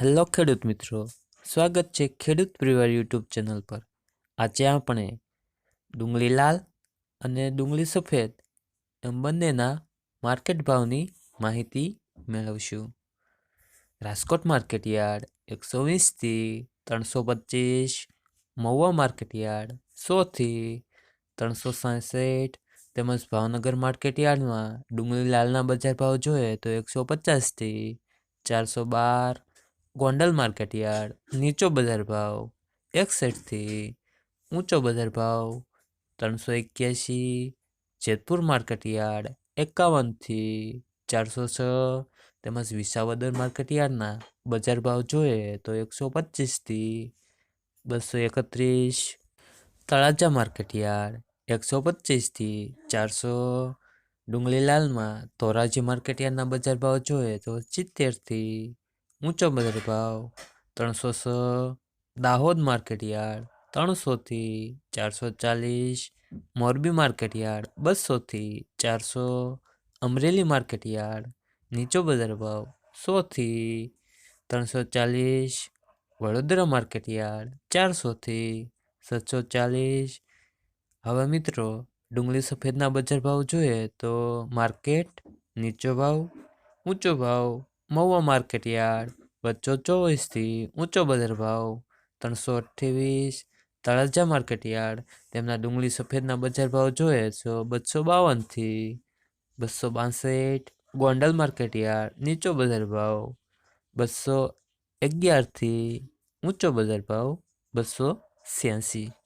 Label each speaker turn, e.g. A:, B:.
A: Hello ખેડૂત મિત્રો, સ્વાગત છે ખેડૂત પરિવાર યુટ્યુબ ચેનલ પર। આજે આપણે ડુંગળી લાલ અને ડુંગળી સફેદ એમ બંનેના માર્કેટ ભાવની માહિતી મેળવશું। રાજકોટ માર્કેટ યાર્ડ 120થી 325, મહુવા માર્કેટ યાર્ડ 100થી 366 તેમજ ભાવનગર માર્કેટ યાર્ડમાં ડુંગળી લાલના બજાર ભાવ જોઈએ તો 150થી 412, ગોંડલ માર્કેટ યાર્ડ નીચો બજાર ભાવ 61થી ઊંચો બજાર ભાવ 381, જેતપુર માર્કેટ યાર્ડ 51થી 406 તેમજ વિસાવદર માર્કેટ યાર્ડના બજાર ભાવ જોઈએ તો 125થી 231, તળાજા માર્કેટ યાર્ડ 125થી 400, ડુંગળી લાલમાં ધોરાજી માર્કેટ યાર્ડના બજાર ભાવ જોઈએ તો 70થી ઊંચો બજાર ભાવ 306, દાહોદ માર્કેટ યાર્ડ 300થી 440, મોરબી માર્કેટ યાર્ડ 200થી 400, અમરેલી માર્કેટ યાર્ડ નીચો બજાર ભાવ 100થી 340, વડોદરા માર્કેટ યાર્ડ 400થી 740। હવે મિત્રો ડુંગળી સફેદના બજાર ભાવ જોઈએ તો માર્કેટ નીચો ભાવ ઊંચો ભાવ મહુવા માર્કેટ યાર્ડ 224થી ઊંચો બજાર ભાવ 328, તળાજા માર્કેટ યાર્ડ તેમના ડુંગળી સફેદના બજાર ભાવ જોઈએ તો 252થી 262, ગોંડલ માર્કેટ યાર્ડ નીચો બજાર ભાવ 211થી ઊંચો બજાર ભાવ 286।